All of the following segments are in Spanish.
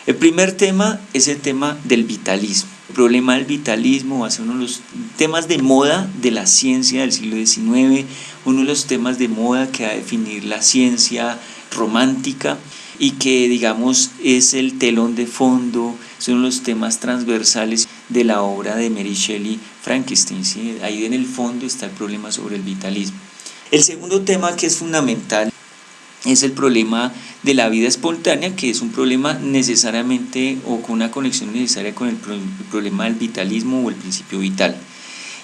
El primer tema es el tema del vitalismo. El problema del vitalismo va a ser uno de los temas de moda de la ciencia del siglo XIX, uno de los temas de moda que va a definir la ciencia romántica y que, digamos, es el telón de fondo, son los temas transversales de la obra de Mary Shelley, Frankenstein, ¿sí? Ahí en el fondo está el problema sobre el vitalismo. El segundo tema que es fundamental es el problema de la vida espontánea, que es un problema necesariamente o con una conexión necesaria con el problema del vitalismo o el principio vital.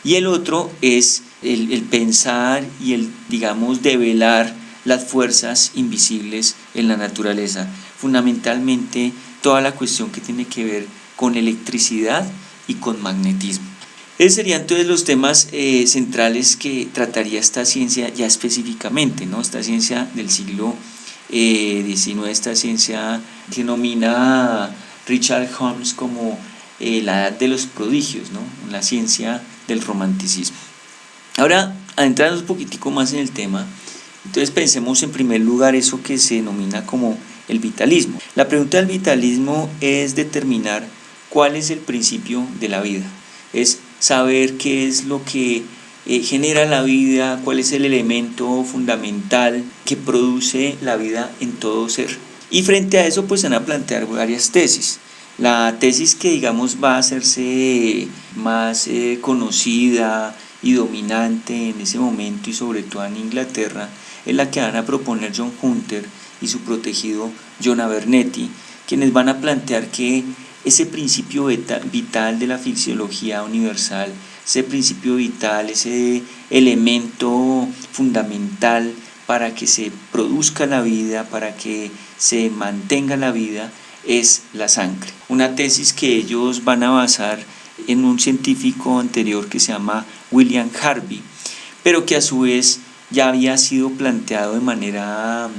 Y el otro es el pensar y el, digamos, develar las fuerzas invisibles en la naturaleza, fundamentalmente toda la cuestión que tiene que ver con electricidad y con magnetismo. Esos serían entonces los temas centrales que trataría esta ciencia ya específicamente, ¿no? Esta ciencia del siglo XIX, esta ciencia que denomina Richard Holmes como la edad de los prodigios, ¿no? La ciencia del romanticismo. Ahora, adentrarnos un poquitico más en el tema, entonces pensemos en primer lugar eso que se denomina como el vitalismo. La pregunta del vitalismo es determinar cuál es el principio de la vida, es saber qué es lo que genera la vida, cuál es el elemento fundamental que produce la vida en todo ser. Y frente a eso pues van a plantear varias tesis. La tesis que digamos va a hacerse más conocida y dominante en ese momento y sobre todo en Inglaterra es la que van a proponer John Hunter y su protegido John Abernethy, quienes van a plantear que ese principio vital de la fisiología universal, ese principio vital, ese elemento fundamental para que se produzca la vida, para que se mantenga la vida, es la sangre. Una tesis que ellos van a basar en un científico anterior que se llama William Harvey, pero que a su vez ya había sido planteado de manera,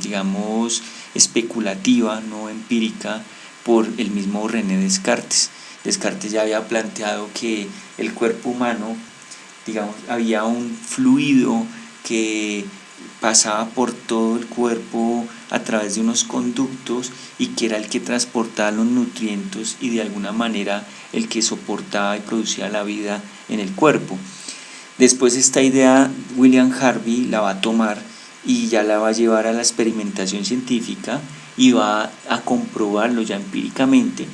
digamos, especulativa, no empírica, por el mismo René Descartes. Descartes ya había planteado que el cuerpo humano, digamos, había un fluido que pasaba por todo el cuerpo a través de unos conductos y que era el que transportaba los nutrientes y de alguna manera el que soportaba y producía la vida en el cuerpo. Después esta idea William Harvey la va a tomar y ya la va a llevar a la experimentación científica y va a comprobarlo ya empíricamente,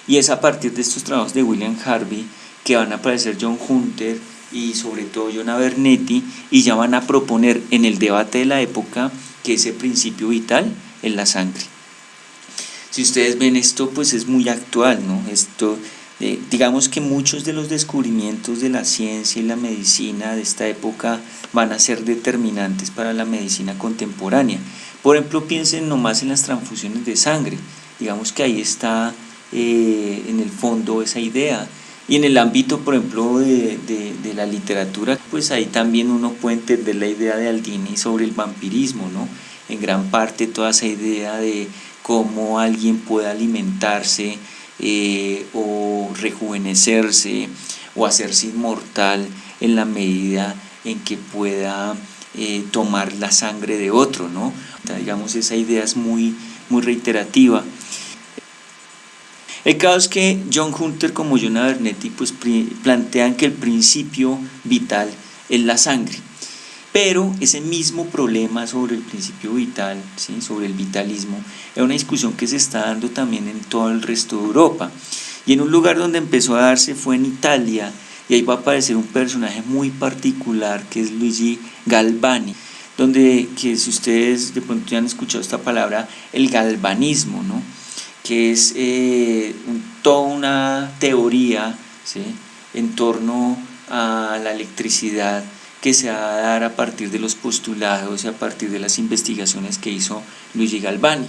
y es a partir de estos trabajos de William Harvey que van a aparecer John Hunter y sobre todo John Abernethy y ya van a proponer en el debate de la época que ese principio vital es la sangre. Si ustedes ven esto, pues es muy actual, ¿no? Esto, digamos que muchos de los descubrimientos de la ciencia y la medicina de esta época van a ser determinantes para la medicina contemporánea. Por ejemplo, piensen nomás en las transfusiones de sangre, digamos que ahí está en el fondo esa idea. Y en el ámbito, por ejemplo, de la literatura, pues ahí también uno puede entender la idea de Aldini sobre el vampirismo, ¿no? En gran parte toda esa idea de cómo alguien puede alimentarse o rejuvenecerse o hacerse inmortal en la medida en que pueda tomar la sangre de otro, ¿no? Digamos, esa idea es muy reiterativa. El caso es que John Hunter como John Abernethy pues plantean que el principio vital es la sangre, pero ese mismo problema sobre el principio vital, ¿sí? Sobre el vitalismo, es una discusión que se está dando también en todo el resto de Europa, y en un lugar donde empezó a darse fue en Italia, y ahí va a aparecer un personaje muy particular que es Luigi Galvani, donde, que si ustedes de pronto ya han escuchado esta palabra, el galvanismo, ¿no? Que es toda una teoría, ¿sí? En torno a la electricidad que se va a dar a partir de los postulados y a partir de las investigaciones que hizo Luigi Galvani.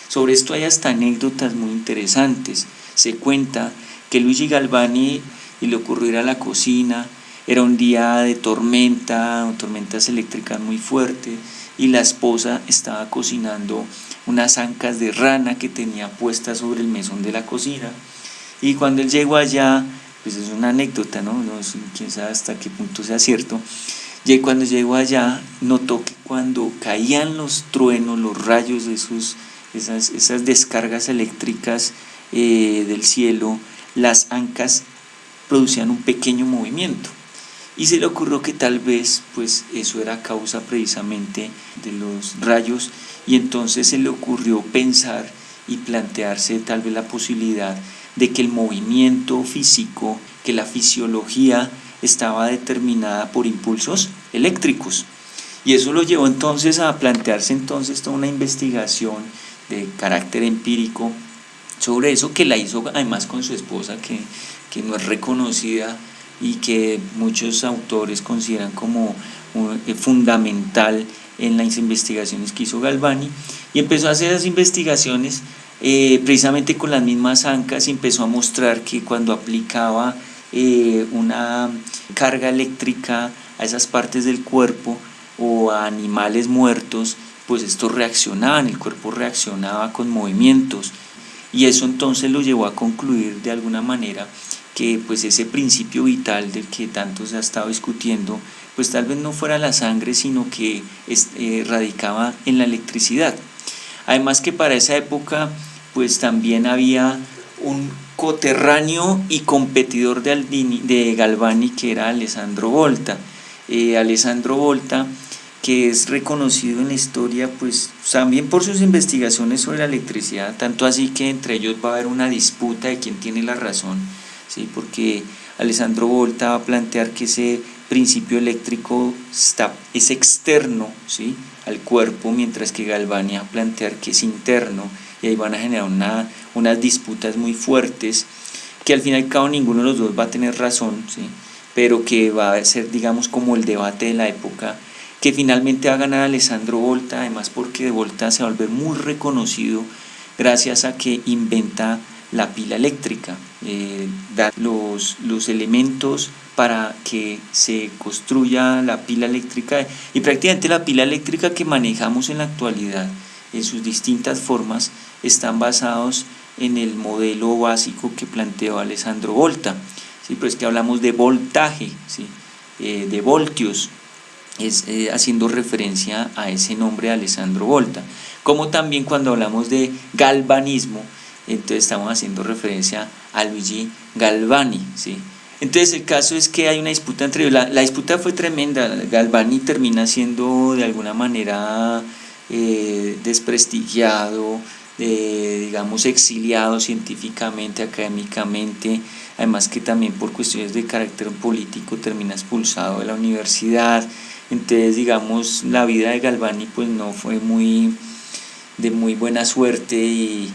Sobre esto hay hasta anécdotas muy interesantes. Se cuenta que Luigi Galvani le ocurrió ir a la cocina, era un día de tormentas eléctricas muy fuertes, y la esposa estaba cocinando unas ancas de rana que tenía puestas sobre el mesón de la cocina, y cuando él llegó allá, pues es una anécdota, ¿no? Quién sabe hasta qué punto sea cierto, y cuando llegó allá notó que cuando caían los truenos, los rayos de esos esas descargas eléctricas del cielo, las ancas producían un pequeño movimiento. Y se le ocurrió que tal vez pues eso era causa precisamente de los rayos, y entonces se le ocurrió pensar y plantearse tal vez la posibilidad de que el movimiento físico, que la fisiología estaba determinada por impulsos eléctricos. Y eso lo llevó entonces a plantearse entonces toda una investigación de carácter empírico sobre eso, que la hizo además con su esposa, que no es reconocida y que muchos autores consideran como fundamental en las investigaciones que hizo Galvani. Y empezó a hacer esas investigaciones precisamente con las mismas ancas, y empezó a mostrar que cuando aplicaba una carga eléctrica a esas partes del cuerpo o a animales muertos, pues estos reaccionaban, el cuerpo reaccionaba con movimientos, y eso entonces lo llevó a concluir de alguna manera que pues ese principio vital del que tanto se ha estado discutiendo, pues tal vez no fuera la sangre, sino que radicaba en la electricidad. Además que para esa época pues también había un coterráneo y competidor de Galvani, que era Alessandro Volta. Alessandro Volta, que es reconocido en la historia pues también por sus investigaciones sobre la electricidad, tanto así que entre ellos va a haber una disputa de quién tiene la razón, ¿sí? Porque Alessandro Volta va a plantear que ese principio eléctrico es externo, ¿sí?, al cuerpo, mientras que Galvani va a plantear que es interno, y ahí van a generar unas disputas muy fuertes, que al fin y al cabo ninguno de los dos va a tener razón, ¿sí?, pero que va a ser, digamos, como el debate de la época, que finalmente va a ganar Alessandro Volta, además porque Volta se va a volver muy reconocido gracias a que inventa la pila eléctrica, da los elementos para que se construya la pila eléctrica, y prácticamente la pila eléctrica que manejamos en la actualidad en sus distintas formas están basados en el modelo básico que planteó Alessandro Volta, ¿sí? Pues que hablamos de voltaje, ¿sí?, de voltios, es haciendo referencia a ese nombre de Alessandro Volta, como también cuando hablamos de galvanismo, entonces estamos haciendo referencia a Luigi Galvani, ¿sí? Entonces el caso es que hay una disputa entre ellos, la disputa fue tremenda. Galvani termina siendo de alguna manera desprestigiado, digamos exiliado científicamente, académicamente, además que también por cuestiones de carácter político termina expulsado de la universidad. Entonces, digamos, la vida de Galvani pues no fue de muy buena suerte y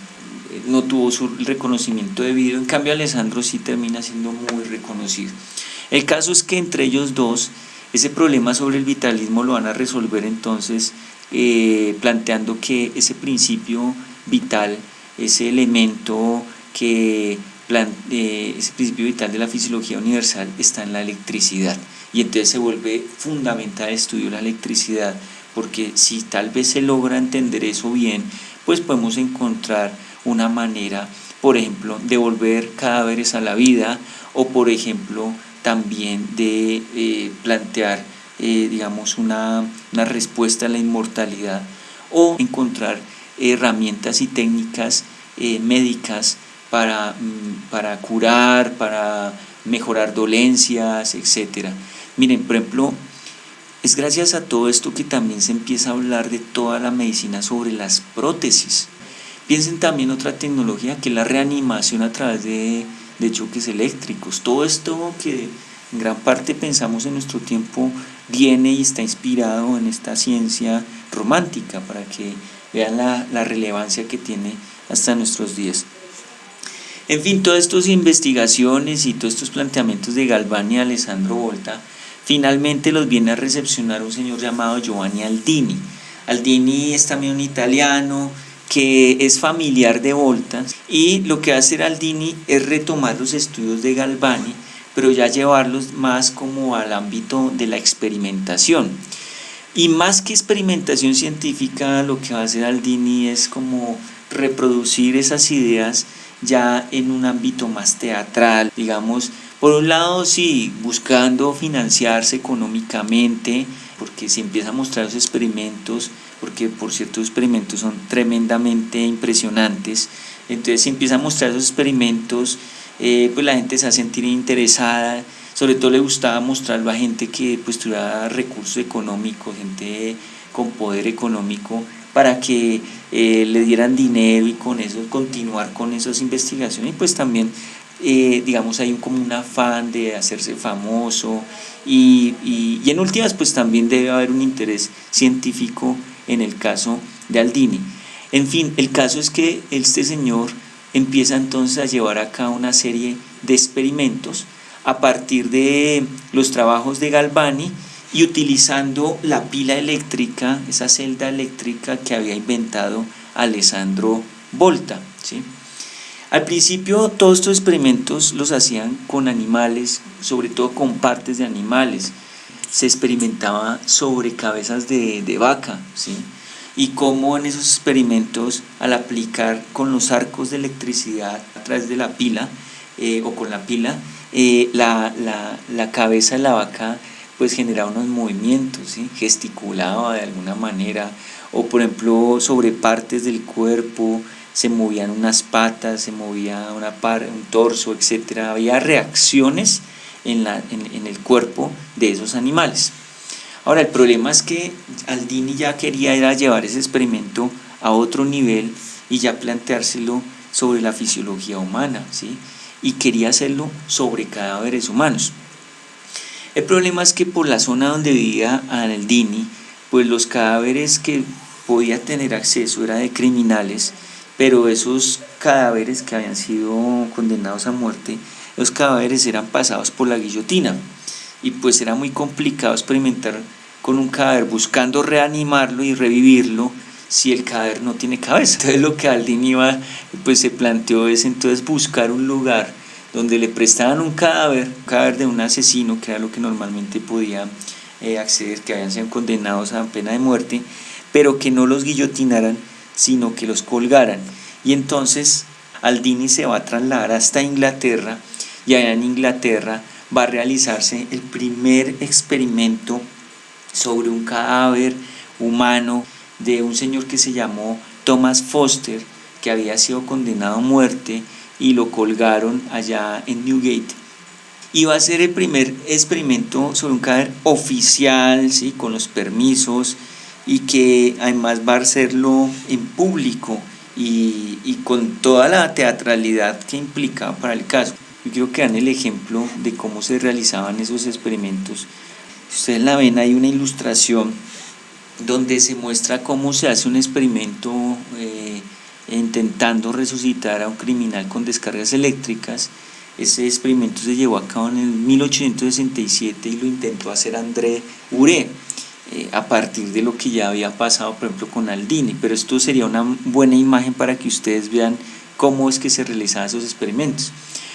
no tuvo su reconocimiento debido. En cambio, Alessandro sí termina siendo muy reconocido. El caso es que entre ellos dos, ese problema sobre el vitalismo lo van a resolver entonces planteando que ese principio vital, ese elemento ese principio vital de la fisiología universal está en la electricidad. Y entonces se vuelve fundamental el estudio de la electricidad, porque si tal vez se logra entender eso bien, pues podemos encontrar una manera, por ejemplo, de volver cadáveres a la vida, o por ejemplo también de plantear digamos una respuesta a la inmortalidad, o encontrar herramientas y técnicas médicas para curar, para mejorar dolencias, etcétera. Miren, por ejemplo, es gracias a todo esto que también se empieza a hablar de toda la medicina sobre las prótesis. Piensen también otra tecnología, que es la reanimación a través de choques eléctricos. Todo esto que en gran parte pensamos en nuestro tiempo viene y está inspirado en esta ciencia romántica, para que vean la relevancia que tiene hasta nuestros días. En fin, todas estas investigaciones y todos estos planteamientos de Galvani y Alessandro Volta finalmente los viene a recepcionar un señor llamado Giovanni Aldini. Aldini es también un italiano que es familiar de Volta, y lo que hace Aldini es retomar los estudios de Galvani, pero ya llevarlos más como al ámbito de la experimentación. Y más que experimentación científica, lo que va a hacer Aldini es como reproducir esas ideas ya en un ámbito más teatral, digamos. Por un lado, sí, buscando financiarse económicamente, porque si empieza a mostrar los experimentos, porque por cierto los experimentos son tremendamente impresionantes. Entonces si empieza a mostrar esos experimentos, pues la gente se va a sentir interesada. Sobre todo le gustaba mostrarlo a gente que pues tuviera recursos económicos, gente con poder económico, para que le dieran dinero y con eso continuar con esas investigaciones. Y pues también digamos hay como un afán de hacerse famoso y en últimas pues también debe haber un interés científico en el caso de Aldini. En fin, el caso es que este señor empieza entonces a llevar a cabo una serie de experimentos a partir de los trabajos de Galvani y utilizando la pila eléctrica, esa celda eléctrica que había inventado Alessandro Volta, ¿sí? Al principio todos estos experimentos los hacían con animales, sobre todo con partes de animales. Se experimentaba sobre cabezas de vaca, ¿sí? Y cómo en esos experimentos, al aplicar con los arcos de electricidad a través de la pila o con la pila, la cabeza de la vaca pues generaba unos movimientos, ¿sí? Gesticulaba de alguna manera, o por ejemplo sobre partes del cuerpo se movían unas patas, se movía un torso, etcétera. Había reacciones en el cuerpo de esos animales. Ahora el problema es que Aldini ya quería era llevar ese experimento a otro nivel y ya planteárselo sobre la fisiología humana, ¿sí? Y quería hacerlo sobre cadáveres humanos. El problema es que por la zona donde vivía Aldini, pues los cadáveres que podía tener acceso eran de criminales, pero esos cadáveres que habían sido condenados a muerte, los cadáveres eran pasados por la guillotina y pues era muy complicado experimentar con un cadáver buscando reanimarlo y revivirlo si el cadáver no tiene cabeza. Entonces lo que Aldini pues se planteó es entonces buscar un lugar donde le prestaban un cadáver de un asesino, que era lo que normalmente podía acceder, que habían sido condenados a pena de muerte, pero que no los guillotinaran, sino que los colgaran. Y entonces Aldini se va a trasladar hasta Inglaterra, y allá en Inglaterra va a realizarse el primer experimento sobre un cadáver humano de un señor que se llamó Thomas Foster, que había sido condenado a muerte y lo colgaron allá en Newgate. Y va a ser el primer experimento sobre un cadáver oficial, ¿sí? Con los permisos, y que además va a hacerlo en público y con toda la teatralidad que implicaba para el caso. Yo quiero que dan el ejemplo de cómo se realizaban esos experimentos. Si ustedes la ven, hay una ilustración donde se muestra cómo se hace un experimento intentando resucitar a un criminal con descargas eléctricas. Ese experimento se llevó a cabo en el 1867 y lo intentó hacer André Uré, a partir de lo que ya había pasado, por ejemplo, con Aldini. Pero esto sería una buena imagen para que ustedes vean cómo es que se realizaban esos experimentos.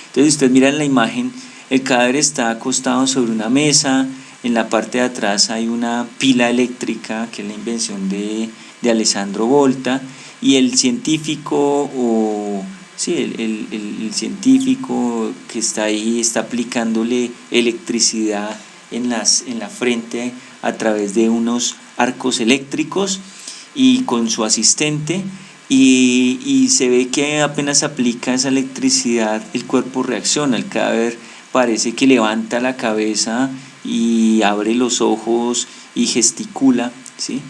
Entonces, si ustedes miran la imagen, el cadáver está acostado sobre una mesa. En la parte de atrás hay una pila eléctrica, que es la invención de Alessandro Volta, y el científico, el científico que está ahí está aplicándole electricidad en la frente a través de unos arcos eléctricos y con su asistente, y se ve que apenas aplica esa electricidad el cuerpo reacciona, el cadáver parece que levanta la cabeza y abre los ojos y gesticula, ¿sí?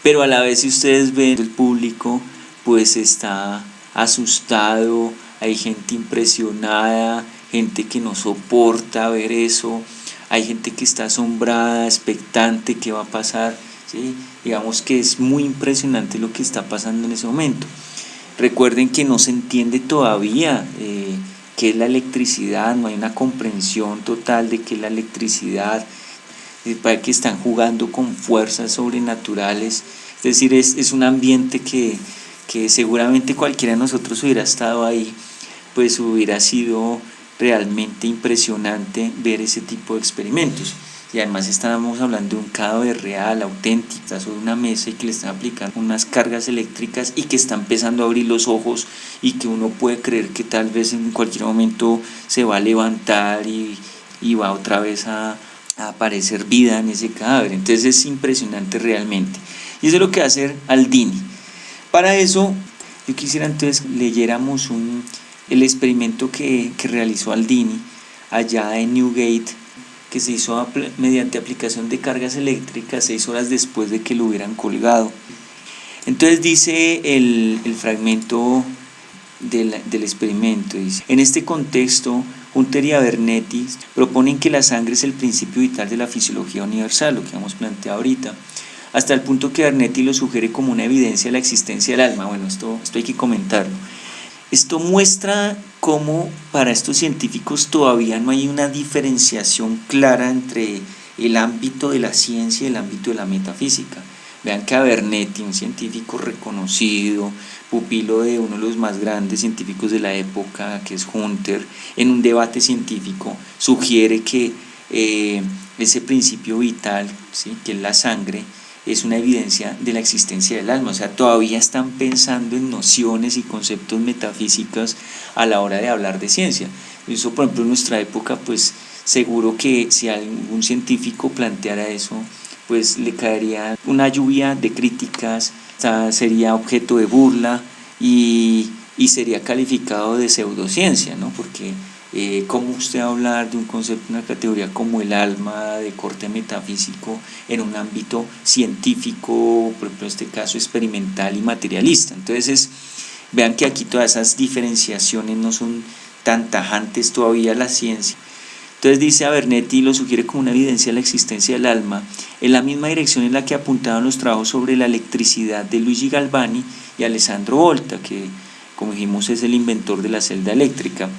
Pero a la vez, si ustedes ven, el público pues está asustado, hay gente impresionada, gente que no soporta ver eso, hay gente que está asombrada, expectante, qué va a pasar, ¿sí? Digamos que es muy impresionante lo que está pasando en ese momento. Recuerden que no se entiende todavía qué es la electricidad, no hay una comprensión total de qué es la electricidad, para que están jugando con fuerzas sobrenaturales, es decir, es un ambiente que seguramente cualquiera de nosotros hubiera estado ahí, pues hubiera sido realmente impresionante ver ese tipo de experimentos. Y además estábamos hablando de un cadáver real, auténtico, está sobre una mesa y que le están aplicando unas cargas eléctricas y que está empezando a abrir los ojos y que uno puede creer que tal vez en cualquier momento se va a levantar y va otra vez a aparecer vida en ese cadáver. Entonces es impresionante realmente. Y eso es lo que va a hacer Aldini. Para eso, yo quisiera entonces leyéramos el experimento que realizó Aldini allá en Newgate, que se hizo mediante aplicación de cargas eléctricas 6 horas después de que lo hubieran colgado. Entonces dice el fragmento del experimento, dice: en este contexto, Hunter y Abernethy proponen que la sangre es el principio vital de la fisiología universal, lo que hemos planteado ahorita, hasta el punto que Abernethy lo sugiere como una evidencia de la existencia del alma. Bueno, esto hay que comentarlo. Esto muestra cómo para estos científicos todavía no hay una diferenciación clara entre el ámbito de la ciencia y el ámbito de la metafísica. Vean que Abernethy, un científico reconocido, pupilo de uno de los más grandes científicos de la época, que es Hunter, en un debate científico sugiere que ese principio vital, ¿sí?, que es la sangre, es una evidencia de la existencia del alma. O sea, todavía están pensando en nociones y conceptos metafísicos a la hora de hablar de ciencia. Eso, por ejemplo, en nuestra época, pues seguro que si algún científico planteara eso, pues le caería una lluvia de críticas, sería objeto de burla y sería calificado de pseudociencia, ¿no? Porque ¿cómo usted hablar de un concepto, una categoría como el alma de corte metafísico en un ámbito científico, por ejemplo en este caso experimental y materialista? Entonces vean que aquí todas esas diferenciaciones no son tan tajantes todavía la ciencia. Entonces dice Abernethy, lo sugiere como una evidencia de la existencia del alma, en la misma dirección en la que apuntaban los trabajos sobre la electricidad de Luigi Galvani y Alessandro Volta, que como dijimos es el inventor de la celda eléctrica,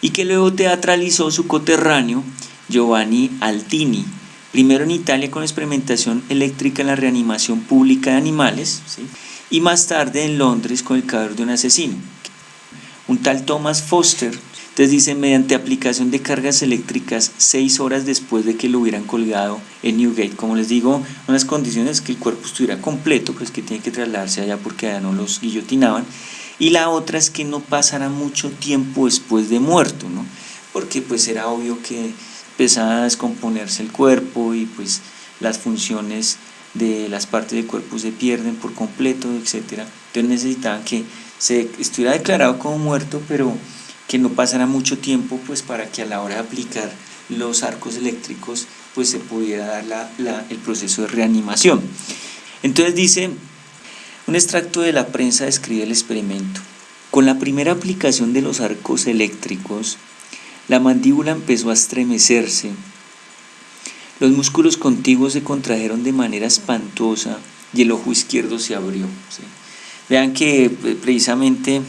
y que luego teatralizó su coterráneo Giovanni Aldini, primero en Italia con experimentación eléctrica en la reanimación pública de animales, ¿sí?, y más tarde en Londres con el cadáver de un asesino. Un tal Thomas Foster, entonces dice, mediante aplicación de cargas eléctricas 6 horas después de que lo hubieran colgado en Newgate. Como les digo, unas condiciones que el cuerpo estuviera completo, pues que tiene que trasladarse allá porque allá no los guillotinaban. Y la otra es que no pasara mucho tiempo después de muerto, ¿no? Porque pues era obvio que empezaba a descomponerse el cuerpo y pues las funciones de las partes del cuerpo se pierden por completo, etcétera. Entonces necesitaban que se estuviera declarado como muerto, pero que no pasara mucho tiempo, pues para que a la hora de aplicar los arcos eléctricos pues se pudiera dar el proceso de reanimación. Entonces dice, un extracto de la prensa describe el experimento. Con la primera aplicación de los arcos eléctricos, la mandíbula empezó a estremecerse, los músculos contiguos se contrajeron de manera espantosa y el ojo izquierdo se abrió, ¿sí? Vean que precisamente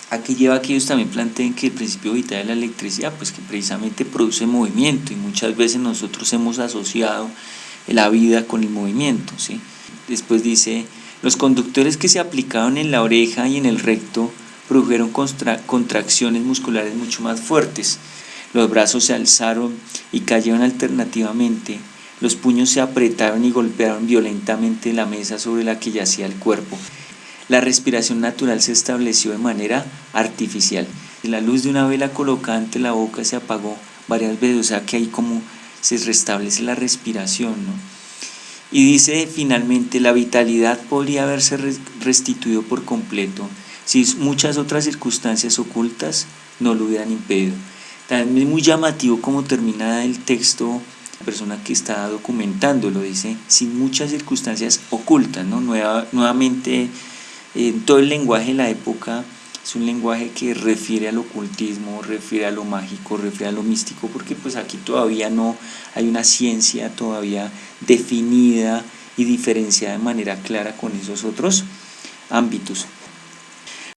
aquí lleva que ellos también planteen que el principio vital de la electricidad, pues que precisamente produce movimiento, y muchas veces nosotros hemos asociado la vida con el movimiento, ¿sí? Después dice, los conductores que se aplicaron en la oreja y en el recto produjeron contracciones musculares mucho más fuertes. Los brazos se alzaron y cayeron alternativamente, los puños se apretaron y golpearon violentamente la mesa sobre la que yacía el cuerpo. La respiración natural se estableció de manera artificial. La luz de una vela colocada ante la boca se apagó varias veces, o sea que ahí como se restablece la respiración, ¿no? Y dice finalmente, la vitalidad podría haberse restituido por completo si muchas otras circunstancias ocultas no lo hubieran impedido. También es muy llamativo cómo termina el texto la persona que está documentándolo, dice, sin muchas circunstancias ocultas, ¿no? Nuevamente, todo el lenguaje de la época es un lenguaje que refiere al ocultismo, refiere a lo mágico, refiere a lo místico, porque pues aquí todavía no hay una ciencia todavía definida y diferenciada de manera clara con esos otros ámbitos.